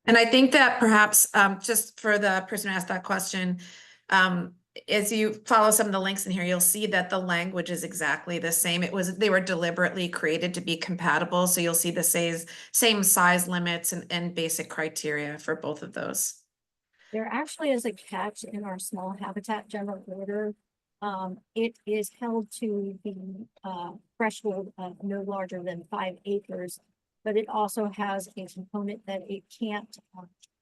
And I think that perhaps just for the person who asked that question, as you follow some of the links in here, you'll see that the language is exactly the same. They were deliberately created to be compatible. So you'll see the same size limits and basic criteria for both of those. There actually is a catch in our small habitat general order. It is held to the threshold of no larger than 5 acres, but it also has a component that it can't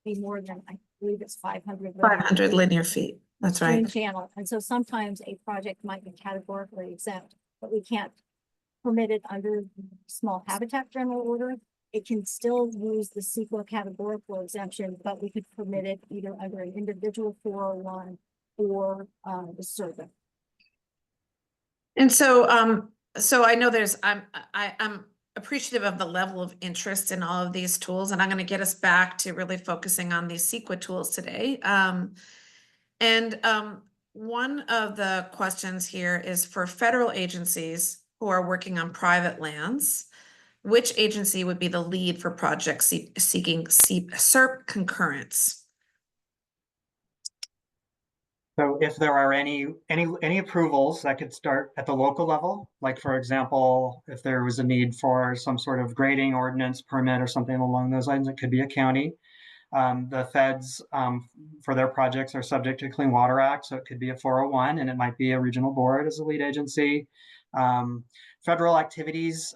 be more than, I believe it's 500 linear feet. That's right. Channel. And so sometimes a project might be categorically exempt, but we can't permit it under the small habitat general order. It can still use the CEQA categorical exemption, but we could permit it either under an individual 401 or the survey. And so, so I know I'm appreciative of the level of interest in all of these tools, and I'm going to get us back to really focusing on these CEQA tools today. One of the questions here is for federal agencies who are working on private lands, which agency would be the lead for projects seeking SERP concurrence? So if there are any approvals that could start at the local level, like for example, if there was a need for some sort of grading ordinance permit or something along those lines, it could be a county. The feds for their projects are subject to Clean Water Act, so it could be a 401, and it might be a regional board as a lead agency. Federal activities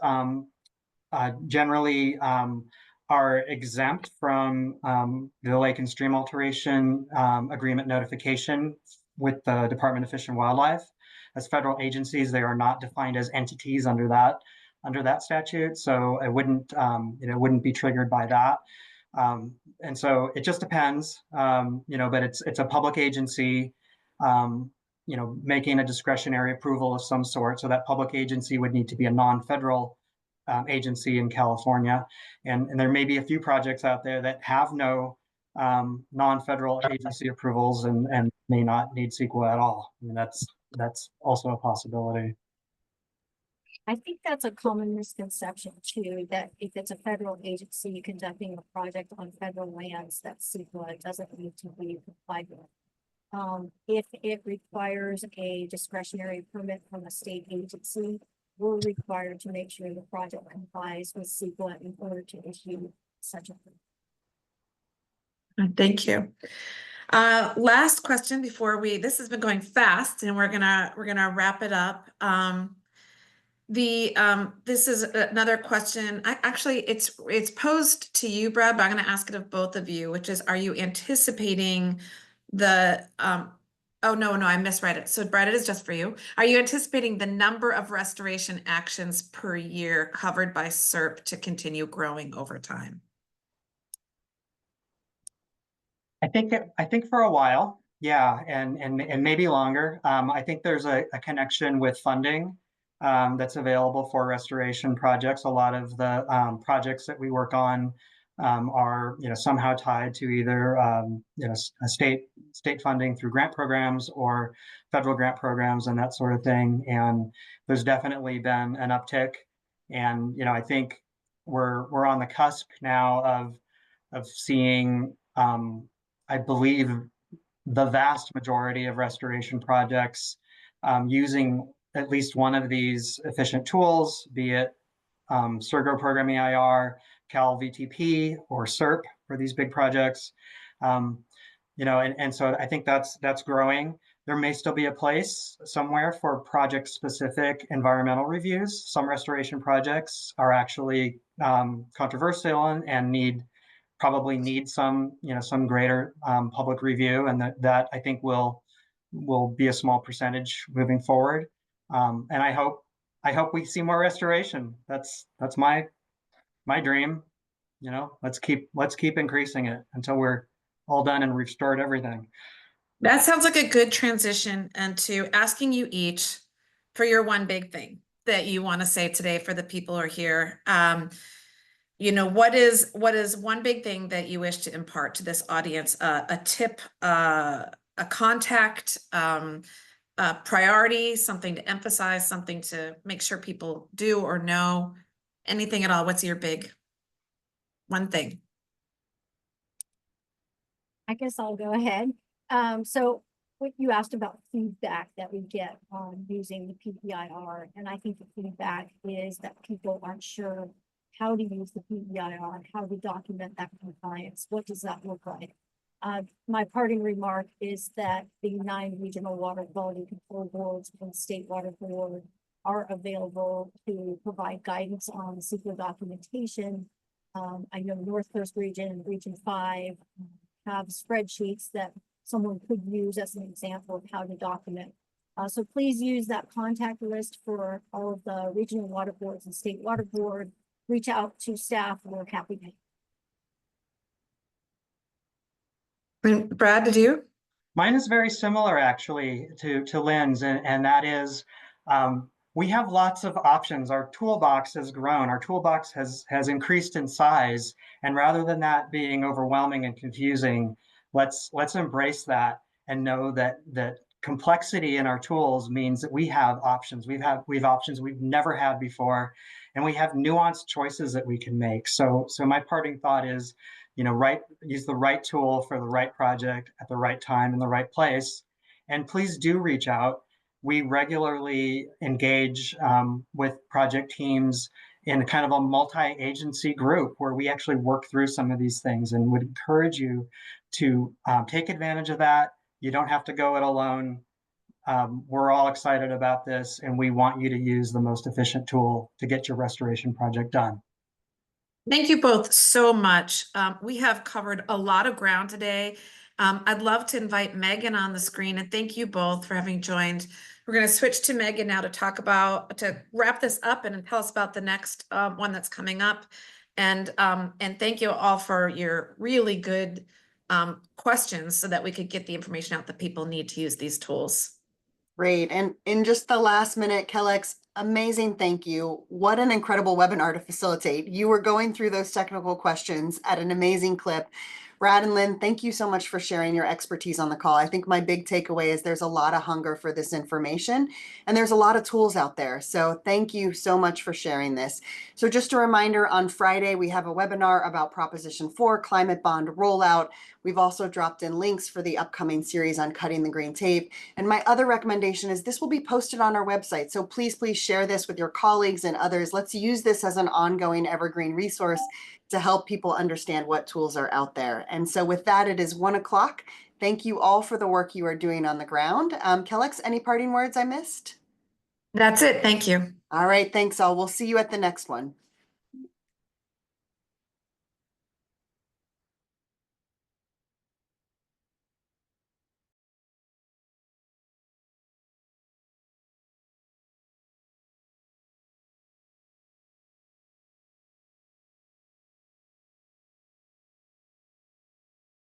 generally are exempt from the Lake and Stream Alteration Agreement notification with the Department of Fish and Wildlife. As federal agencies, they are not defined as entities under that statute, so it wouldn't be triggered by that. And so it just depends, but it's a public agency, making a discretionary approval of some sort. So that public agency would need to be a non-federal agency in California. And there may be a few projects out there that have no non-federal agency approvals and may not need CEQA at all. I mean, that's also a possibility. I think that's a common misconception too, that if it's a federal agency conducting a project on federal lands, that CEQA doesn't need to be complied with. If it requires a discretionary permit from a state agency, we're required to make sure the project complies with CEQA in order to issue such a permit. Thank you. Last question before this has been going fast and we're gonna wrap it up. This is another question. Actually, it's posed to you, Brad, but I'm gonna ask it of both of you, which is, are you anticipating the, oh, no, I misread it. So Brad, it is just for you. Are you anticipating the number of restoration actions per year covered by SERP to continue growing over time? I think for a while, yeah, and maybe longer. I think there's a connection with funding that's available for restoration projects. A lot of the projects that we work on are somehow tied to either a state funding through grant programs or federal grant programs and that sort of thing. And there's definitely been an uptick. And I think we're on the cusp now of seeing. I believe the vast majority of restoration projects using at least one of these efficient tools, be it Surgo Program EIR, Cal VTP, or SERP for these big projects. And so I think that's growing. There may still be a place somewhere for project-specific environmental reviews. Some restoration projects are actually controversial and probably need some greater public review, and that I think will be a small percentage moving forward. And I hope we see more restoration. That's my dream. Let's keep increasing it until we're all done and restored everything. That sounds like a good transition into asking you each for your one big thing that you want to say today for the people who are here. What is one big thing that you wish to impart to this audience? A tip, a contact, a priority, something to emphasize, something to make sure people do or know, anything at all. What's your big one thing? I guess I'll go ahead. So what you asked about feedback that we get on using the PPIR, and I think the feedback is that people aren't sure how to use the PPIR, how to document that compliance. What does that look like? My parting remark is that the 9 regional water quality control boards and state water board are available to provide guidance on CEQA documentation. I know Northwest Region and Region 5 have spreadsheets that someone could use as an example of how to document. So please use that contact list for all of the regional water boards and state water board. Reach out to staff. We're happy to. Brad, did you? Mine is very similar actually to Lynn's, and that is we have lots of options. Our toolbox has grown. Our toolbox has increased in size, and rather than that being overwhelming and confusing, let's embrace that and know that complexity in our tools means that we have options. We have options we've never had before, and we have nuanced choices that we can make. So my parting thought is, use the right tool for the right project at the right time in the right place, and please do reach out. We regularly engage with project teams in kind of a multi-agency group where we actually work through some of these things, and would encourage you to take advantage of that. You don't have to go it alone. We're all excited about this, and we want you to use the most efficient tool to get your restoration project done. Thank you both so much. We have covered a lot of ground today. I'd love to invite Megan on the screen, and thank you both for having joined. We're going to switch to Megan now to wrap this up and tell us about the next one that's coming up. And thank you all for your really good questions so that we could get the information out that people need to use these tools. Great. And in just the last minute, Kellyx, amazing. Thank you. What an incredible webinar to facilitate. You were going through those technical questions at an amazing clip. Brad and Lynn, thank you so much for sharing your expertise on the call. I think my big takeaway is there's a lot of hunger for this information and there's a lot of tools out there. So thank you so much for sharing this. So just a reminder, on Friday, we have a webinar about Proposition 4 climate bond rollout. We've also dropped in links for the upcoming series on cutting the green tape. And my other recommendation is this will be posted on our website. So please share this with your colleagues and others. Let's use this as an ongoing evergreen resource to help people understand what tools are out there. And so with that, it is 1 o'clock. Thank you all for the work you are doing on the ground. Kellyx, any parting words I missed? That's it. Thank you. All right, thanks all. We'll see you at the next one.